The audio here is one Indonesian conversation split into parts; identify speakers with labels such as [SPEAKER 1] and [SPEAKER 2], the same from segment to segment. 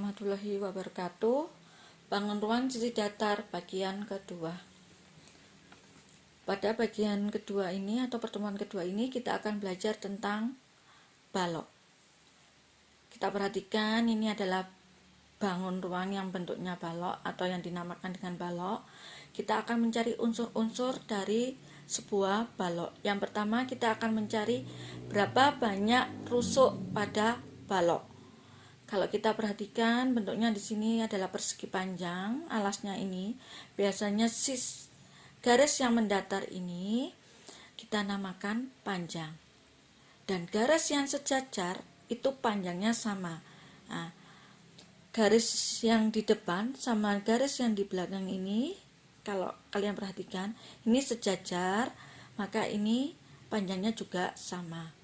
[SPEAKER 1] warahmatullahi wabarakatuh. Bangun ruang sisi datar bagian kedua. Pada bagian kedua ini atau pertemuan kedua ini kita akan belajar tentang balok. Kita perhatikan ini adalah bangun ruang yang bentuknya balok atau yang dinamakan dengan balok. Kita akan mencari unsur-unsur dari sebuah balok. Yang pertama kita akan mencari berapa banyak rusuk pada balok. Kalau kita perhatikan bentuknya di sini adalah persegi panjang, alasnya ini biasanya garis yang mendatar ini kita namakan panjang. Dan garis yang sejajar itu panjangnya sama. Nah, garis yang di depan sama garis yang di belakang ini kalau kalian perhatikan ini sejajar, maka ini panjangnya juga sama.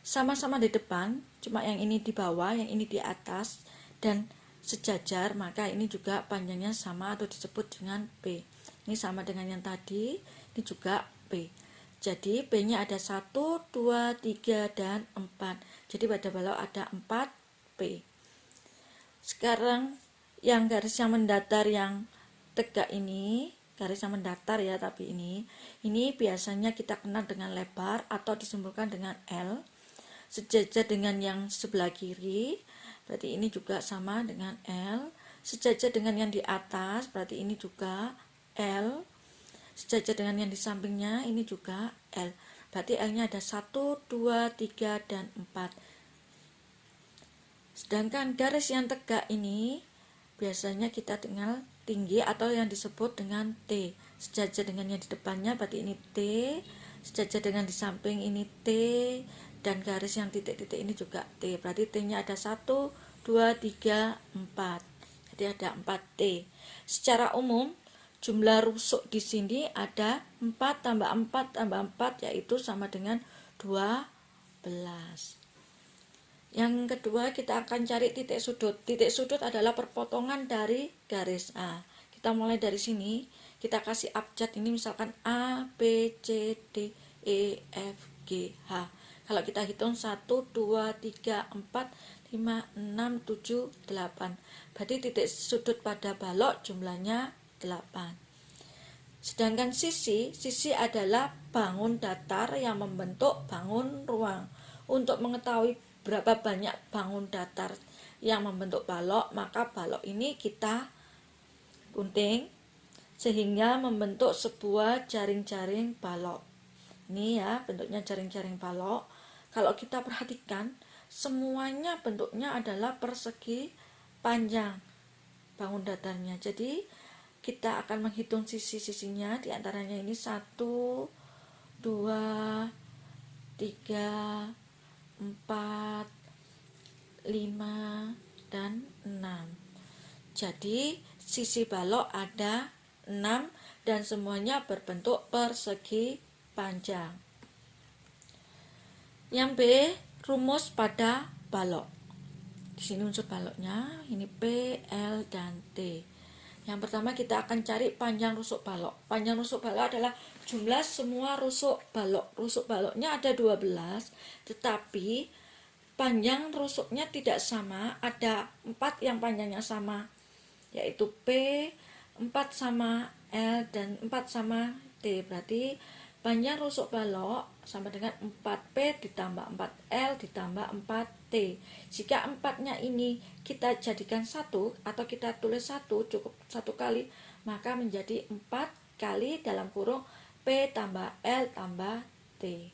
[SPEAKER 1] Sama-sama di depan, cuma yang ini di bawah, yang ini di atas, dan sejajar, maka ini juga panjangnya sama atau disebut dengan P. Ini sama dengan yang tadi, ini juga P. Jadi P-nya ada 1, 2, 3, dan 4. Jadi pada balok ada 4 P. Sekarang yang garis yang mendatar yang tegak ini, garis yang mendatar ya, tapi ini biasanya kita kenal dengan lebar atau disimpulkan dengan L. Sejajar dengan yang sebelah kiri, berarti ini juga sama dengan L. Sejajar dengan yang di atas, berarti ini juga L. Sejajar dengan yang di sampingnya, ini juga L. Berarti L-nya ada 1, 2, 3, dan 4. Sedangkan garis yang tegak ini, biasanya kita tinggal tinggi atau yang disebut dengan T. Sejajar dengan yang di depannya, berarti ini T. Sejajar dengan di samping ini T. Dan garis yang titik-titik ini juga T. Berarti T-nya ada 1, 2, 3, 4. Jadi ada 4 T. Secara umum, jumlah rusuk di sini ada 4 tambah 4 tambah 4, yaitu sama dengan 12. Yang kedua, kita akan cari titik sudut. Titik sudut adalah perpotongan dari garis A. Kita mulai dari sini. Kita kasih abjad ini misalkan A, B, C, D, E, F, G, H. Kalau kita hitung 1, 2, 3, 4, 5, 6, 7, 8. Berarti titik sudut pada balok jumlahnya 8. Sedangkan sisi adalah bangun datar yang membentuk bangun ruang. Untuk mengetahui berapa banyak bangun datar yang membentuk balok, maka balok ini kita gunting sehingga membentuk sebuah jaring-jaring balok. Ini ya bentuknya jaring-jaring balok. Kalau kita perhatikan, semuanya bentuknya adalah persegi panjang bangun datarnya. Jadi kita akan menghitung sisi-sisinya, diantaranya ini 1, 2, 3, 4, 5, dan 6. Jadi sisi balok ada 6 dan semuanya berbentuk persegi panjang. Yang B, rumus pada balok. Di sini unsur baloknya, ini P, L, dan T. Yang pertama kita akan cari panjang rusuk balok. Panjang rusuk balok adalah jumlah semua rusuk balok. Rusuk baloknya ada 12, tetapi panjang rusuknya tidak sama. Ada 4 yang panjangnya sama, yaitu P, 4 sama L, dan 4 sama T. Berarti panjang rusuk balok sama dengan 4P ditambah 4L ditambah 4T. Jika 4-nya ini kita jadikan 1 atau kita tulis 1 cukup 1 kali, maka menjadi 4 kali dalam kurung P tambah L tambah T.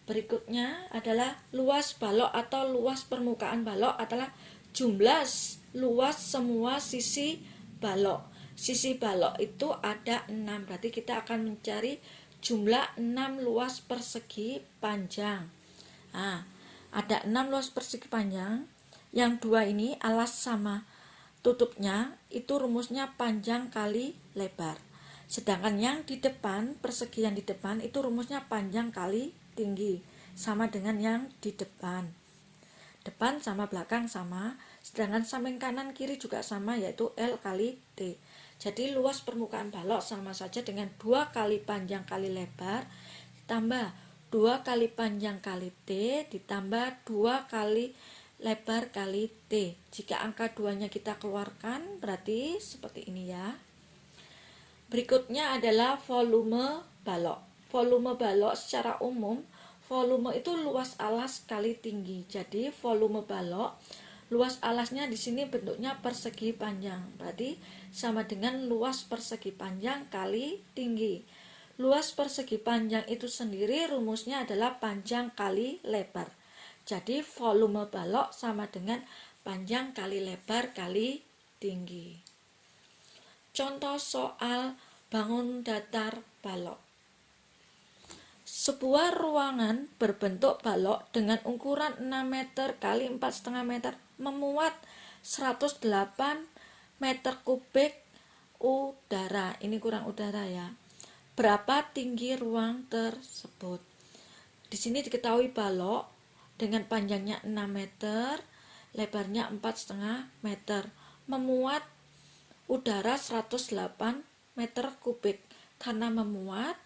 [SPEAKER 1] Berikutnya adalah luas balok atau luas permukaan balok adalah jumlah luas semua sisi balok. Sisi balok itu ada 6, berarti kita akan mencari jumlah 6 luas persegi panjang. Nah, ada 6 luas persegi panjang. Yang 2 ini alas sama tutupnya, itu rumusnya panjang kali lebar. Sedangkan yang di depan, persegi yang di depan itu rumusnya panjang kali tinggi, sama dengan yang di depan. Depan sama belakang sama, sedangkan samping kanan kiri juga sama, yaitu L kali T. Jadi luas permukaan balok sama saja dengan 2 kali panjang kali lebar ditambah 2 kali panjang kali T ditambah 2 kali lebar kali T. Jika angka 2-nya kita keluarkan, berarti seperti ini ya. Berikutnya adalah volume balok. Volume balok secara umum, volume itu luas alas kali tinggi. Jadi volume balok, luas alasnya di sini bentuknya persegi panjang. Berarti sama dengan luas persegi panjang kali tinggi. Luas persegi panjang itu sendiri rumusnya adalah panjang kali lebar. Jadi volume balok sama dengan panjang kali lebar kali tinggi. Contoh soal bangun datar balok. Sebuah ruangan berbentuk balok dengan ukuran 6 meter kali 4,5 meter memuat 108 meter kubik udara. Ini kurang udara ya. Berapa tinggi ruang tersebut? Di sini diketahui balok dengan panjangnya 6 meter, lebarnya 4,5 meter, memuat udara 108 meter kubik. Karena memuat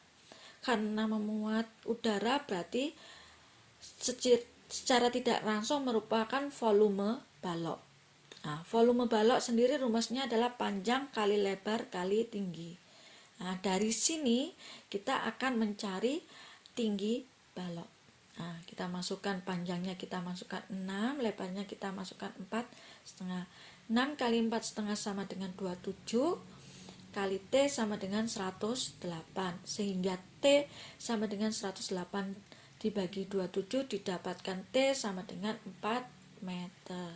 [SPEAKER 1] udara berarti secara tidak langsung merupakan volume balok. Nah, volume balok sendiri rumusnya adalah panjang kali lebar kali tinggi. Nah, dari sini kita akan mencari tinggi balok. Nah, kita masukkan panjangnya, kita masukkan 6, lebarnya kita masukkan 4,5. 6 kali 4,5 sama dengan 27, kali T sama dengan 108, sehingga T sama dengan 108 dibagi 27 didapatkan T sama dengan 4 meter.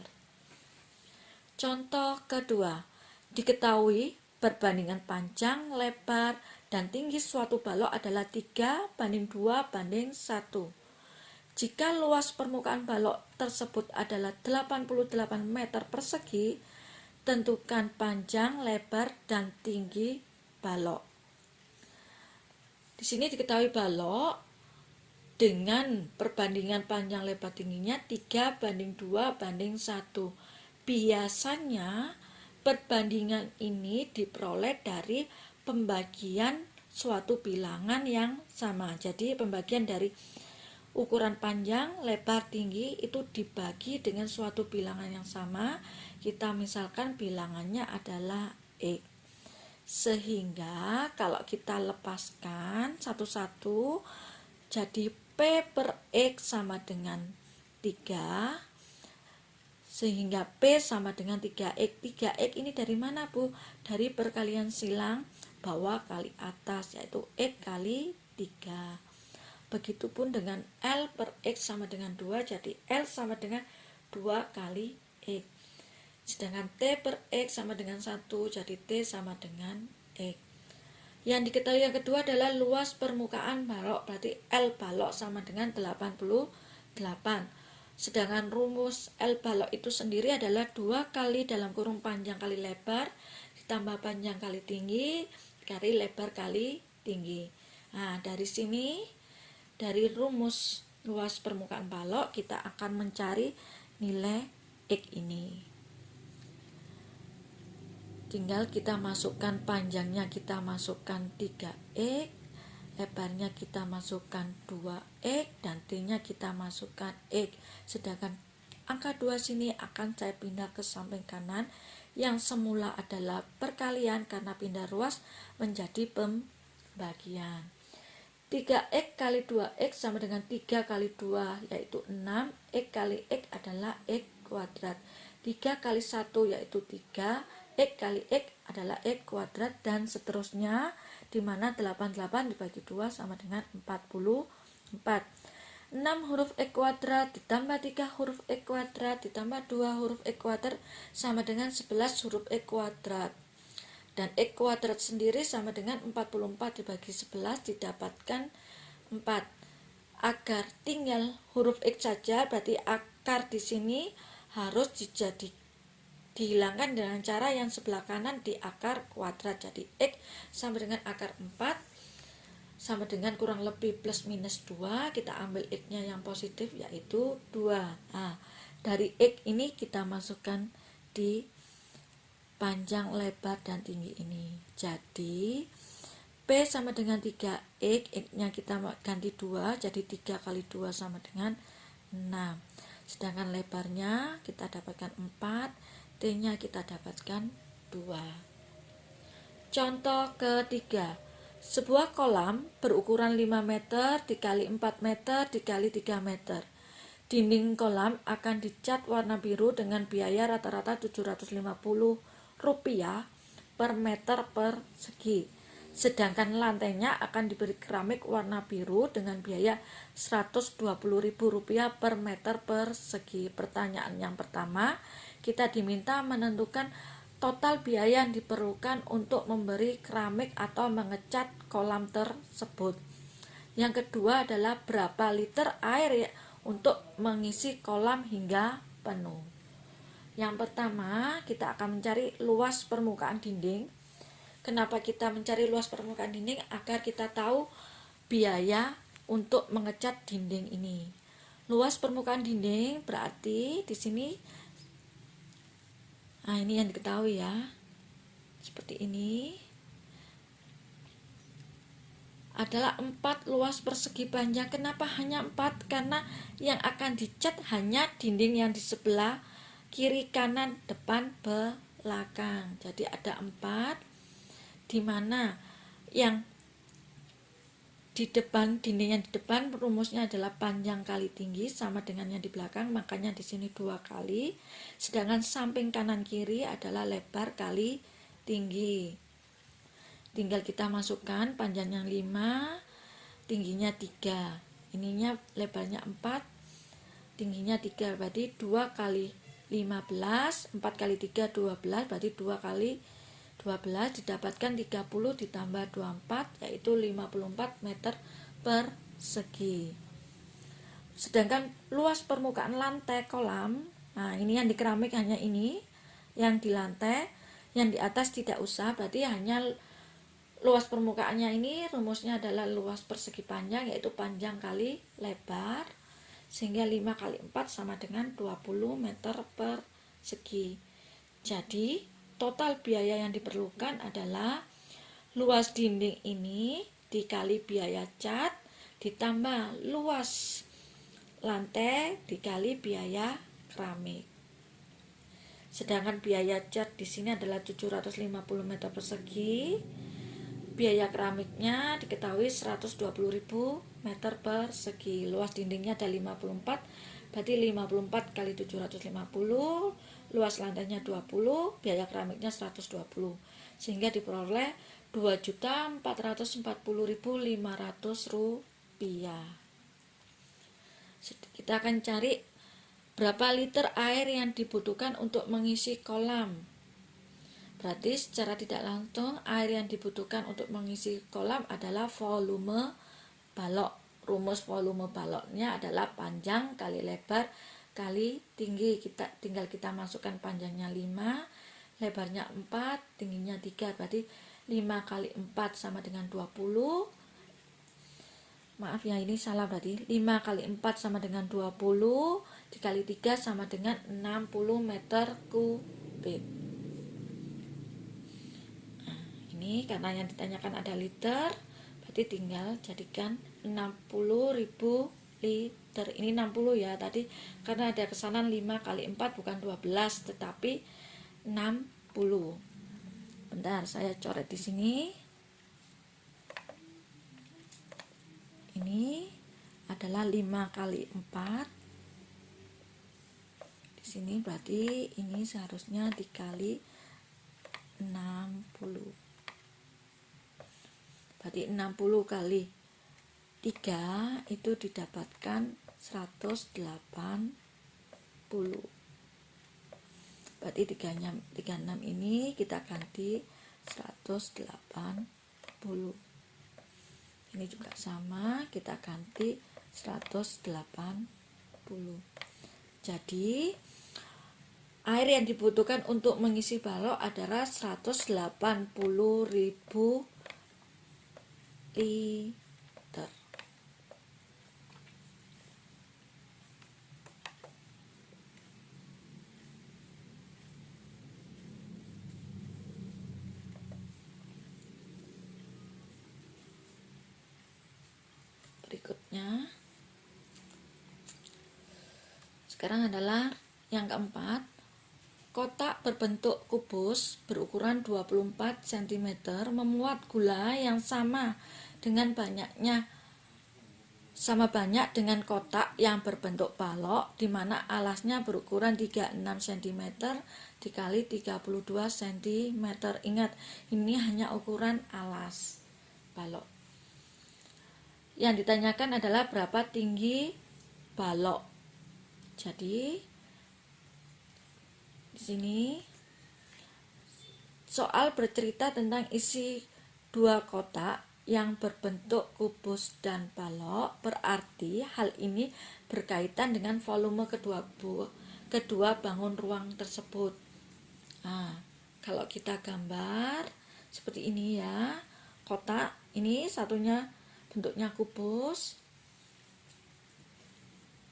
[SPEAKER 1] Contoh kedua, diketahui perbandingan panjang, lebar, dan tinggi suatu balok adalah 3:2:1. Jika luas permukaan balok tersebut adalah 88 meter persegi, tentukan panjang, lebar, dan tinggi balok. Di sini diketahui balok dengan perbandingan panjang, lebar, tingginya 3:2:1. Biasanya perbandingan ini diperoleh dari pembagian suatu bilangan yang sama. Jadi pembagian dari ukuran panjang, lebar, tinggi itu dibagi dengan suatu bilangan yang sama. Kita misalkan bilangannya adalah X. Sehingga kalau kita lepaskan satu-satu, jadi P per X sama dengan 3. Sehingga P sama dengan 3X. 3X ini dari mana, Bu? Dari perkalian silang bawah kali atas, yaitu X kali 3. Begitupun dengan L per X sama dengan 2, jadi L sama dengan 2 kali X. Sedangkan T per X sama dengan 1, jadi T sama dengan X. Yang diketahui yang kedua adalah luas permukaan balok, berarti L balok sama dengan 88. Sedangkan rumus L balok itu sendiri adalah 2 kali dalam kurung panjang kali lebar, ditambah panjang kali tinggi, kali lebar kali tinggi. Nah, dari sini, dari rumus luas permukaan balok, kita akan mencari nilai X ini. Tinggal kita masukkan panjangnya, kita masukkan 3X, lebarnya kita masukkan 2X, dan T-nya kita masukkan X. Sedangkan angka 2 sini akan saya pindah ke samping kanan, yang semula adalah perkalian karena pindah ruas menjadi pembagian. 3X kali 2X sama dengan 3 kali 2, yaitu 6. X kali X adalah X kuadrat. 3 kali 1 yaitu 3. X kali X adalah X kuadrat, dan seterusnya, di mana 88 dibagi 2 sama dengan 44. 6 huruf X kuadrat ditambah 3 huruf X kuadrat ditambah 2 huruf X kuadrat sama dengan 11 huruf X kuadrat. Dan X kuadrat sendiri sama dengan 44 dibagi 11 didapatkan 4. Agar tinggal huruf X saja, berarti akar di sini harus dihilangkan dengan cara yang sebelah kanan di akar kuadrat. Jadi X sama dengan akar 4 sama dengan kurang lebih plus minus 2. Kita ambil X-nya yang positif, yaitu 2. Nah, dari X ini kita masukkan di panjang, lebar, dan tinggi ini. Jadi P sama dengan 3X, X-nya kita ganti 2, jadi 3 kali 2 sama dengan 6. Sedangkan lebarnya kita dapatkan 4, T-nya kita dapatkan 2. Contoh ketiga, sebuah kolam berukuran 5 meter dikali 4 meter dikali 3 meter. Dinding kolam akan dicat warna biru dengan biaya rata-rata Rp750 per meter persegi. Sedangkan lantainya akan diberi keramik warna biru dengan biaya Rp120.000 per meter persegi. Pertanyaan yang pertama, kita diminta menentukan total biaya yang diperlukan untuk memberi keramik atau mengecat kolam tersebut. Yang kedua adalah berapa liter air untuk mengisi kolam hingga penuh. Yang pertama, kita akan mencari luas permukaan dinding. Kenapa kita mencari luas permukaan dinding? Agar kita tahu biaya untuk mengecat dinding ini. Luas permukaan dinding berarti di sini, nah ini yang diketahui ya, seperti ini, adalah 4 luas persegi panjang. Kenapa hanya 4? Karena yang akan dicat hanya dinding yang di sebelah kiri, kanan, depan, belakang. Jadi ada 4, di mana yang di depan, dinding yang di depan rumusnya adalah panjang kali tinggi sama dengan yang di belakang, makanya di sini 2 kali. Sedangkan samping kanan kiri adalah lebar kali tinggi. Tinggal kita masukkan panjang yang 5, tingginya 3. Ininya lebarnya 4, tingginya 3, berarti 2 kali 15, 4 kali 3 12, berarti 2 kali 12 didapatkan 30 ditambah 24, yaitu 54 meter persegi. Sedangkan luas permukaan lantai kolam, nah ini yang di keramik hanya ini, yang di lantai, yang di atas tidak usah, berarti hanya luas permukaannya ini rumusnya adalah luas persegi panjang, yaitu panjang kali lebar, sehingga 5 kali 4 sama dengan 20 meter persegi. Jadi total biaya yang diperlukan adalah luas dinding ini dikali biaya cat ditambah luas lantai dikali biaya keramik. Sedangkan biaya cat di sini adalah 750 meter persegi. Biaya keramiknya diketahui 120.000 meter persegi. Luas dindingnya ada 54, berarti 54 kali 750, luas lantainya 20, biaya keramiknya 120, sehingga diperoleh Rp2.440.500. Kita akan cari berapa liter air yang dibutuhkan untuk mengisi kolam. Berarti secara tidak langsung air yang dibutuhkan untuk mengisi kolam adalah volume balok. Rumus volume baloknya adalah panjang kali lebar kali tinggi. Tinggal kita masukkan panjangnya 5, lebarnya 4, tingginya 3, berarti 5 kali 4 sama dengan 20. Maaf ya, ini salah, berarti 5 kali 4 sama dengan 20, dikali 3 sama dengan 60 meter kubik. Ini karena yang ditanyakan ada liter, berarti tinggal jadikan 60.000 liter. Ini 60 ya, tadi karena ada kesanan 5 kali 4 bukan 12 tetapi 60. Bentar, saya coret di sini. Ini adalah 5 kali 4. Di sini berarti ini seharusnya dikali 60. Berarti 60 kali 3 itu didapatkan 180. Berarti 36 ini kita ganti 180. Ini juga sama, kita ganti 180. Jadi air yang dibutuhkan untuk mengisi balok adalah 180.000 liter. Berikutnya Sekarang adalah yang keempat, kotak berbentuk kubus berukuran 24 cm memuat gula yang sama banyak dengan kotak yang berbentuk balok, di mana alasnya berukuran 36 cm dikali 32 cm. Ingat, ini hanya ukuran alas balok. Yang ditanyakan adalah berapa tinggi balok. Jadi di sini soal bercerita tentang isi dua kotak yang berbentuk kubus dan balok, berarti hal ini berkaitan dengan volume kedua bangun ruang tersebut. Nah, kalau kita gambar seperti ini ya, kotak ini satunya bentuknya kubus,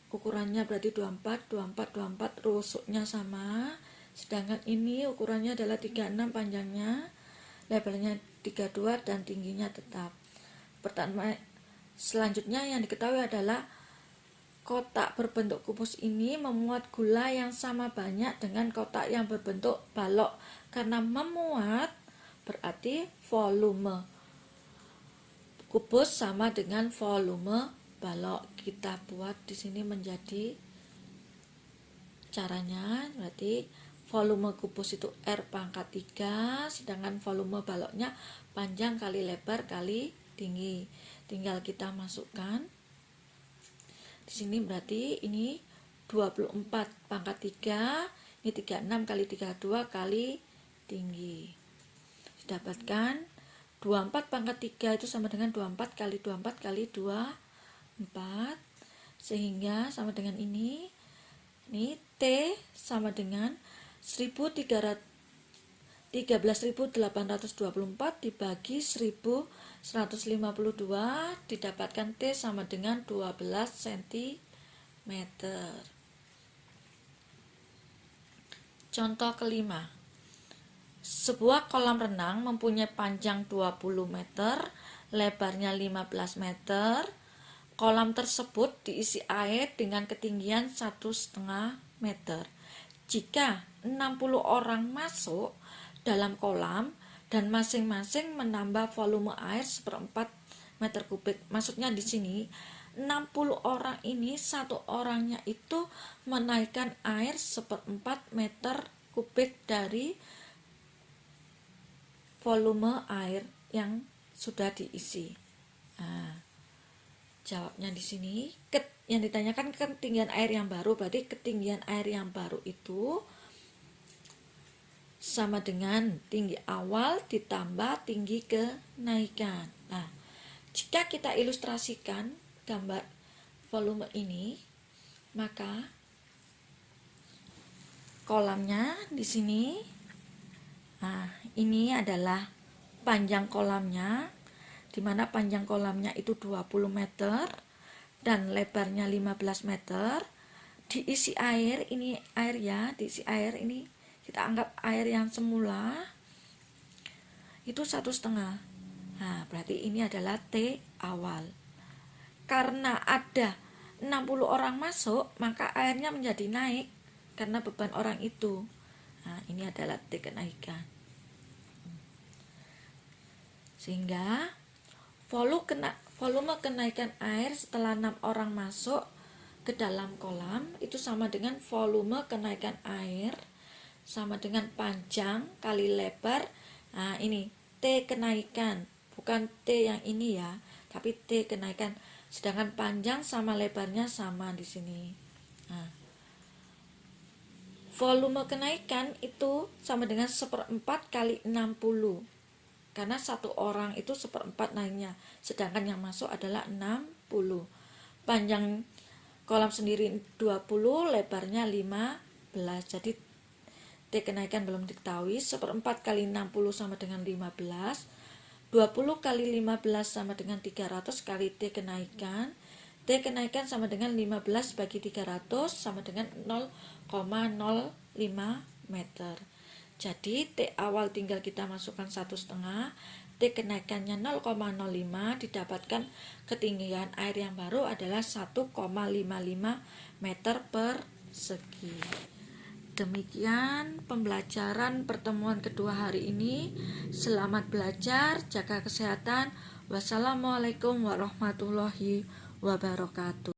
[SPEAKER 1] ukurannya berarti 24, 24, 24, rusuknya sama. Sedangkan ini ukurannya adalah 36 panjangnya, lebarnya 32 dan tingginya tetap. Pertama, selanjutnya yang diketahui adalah kotak berbentuk kubus ini memuat gula yang sama banyak dengan kotak yang berbentuk balok. Karena memuat berarti volume kubus sama dengan volume balok. Kita buat di sini menjadi caranya, berarti volume kubus itu R pangkat 3, sedangkan volume baloknya panjang kali lebar kali tinggi. Tinggal kita masukkan. Di sini berarti ini 24 pangkat 3, ini 36 kali 32 kali tinggi. Didapatkan 24 pangkat 3 itu sama dengan 24 kali 24 kali 24, sehingga sama dengan ini T sama dengan 13.824 dibagi 1.152, didapatkan T sama dengan 12 cm. Contoh kelima, sebuah kolam renang mempunyai panjang 20 meter, lebarnya 15 meter. Kolam tersebut diisi air dengan ketinggian 1,5 meter. Jika 60 orang masuk dalam kolam dan masing-masing menambah volume air 1/4 meter kubik. Maksudnya di sini 60 orang ini satu orangnya itu menaikkan air 1/4 meter kubik dari volume air yang sudah diisi. Nah, jawabnya di sini yang ditanyakan ketinggian air yang baru, berarti ketinggian air yang baru itu sama dengan tinggi awal ditambah tinggi kenaikan. Nah, jika kita ilustrasikan gambar volume ini, maka kolamnya di sini, nah ini adalah panjang kolamnya, di mana panjang kolamnya itu 20 meter dan lebarnya 15 meter. Diisi air, ini air ya, diisi air ini kita anggap air yang semula itu 1,5. Nah, berarti ini adalah T awal. Karena ada 60 orang masuk, maka airnya menjadi naik karena beban orang itu. Nah, ini adalah T kenaikan. Sehingga volume kenaikan air setelah 6 orang masuk ke dalam kolam itu sama dengan volume kenaikan air sama dengan panjang kali lebar. Nah, ini T kenaikan, bukan T yang ini ya, tapi T kenaikan. Sedangkan panjang sama lebarnya sama di sini. Nah, volume kenaikan itu sama dengan 1/4 kali 60. Karena satu orang itu 1/4 naiknya, sedangkan yang masuk adalah 60. Panjang kolam sendiri 20, lebarnya 15. Jadi T kenaikan belum diketahui. 1/4 kali 60 sama dengan 15. 20 kali 15 sama dengan 300 kali T kenaikan. T kenaikan sama dengan 15 bagi 300 sama dengan 0,05 meter. Jadi T awal tinggal kita masukkan 1,5, T kenaikannya 0,05, didapatkan ketinggian air yang baru adalah 1,55 meter per segi. Demikian pembelajaran pertemuan kedua hari ini. Selamat belajar, jaga kesehatan. Wassalamualaikum warahmatullahi wabarakatuh.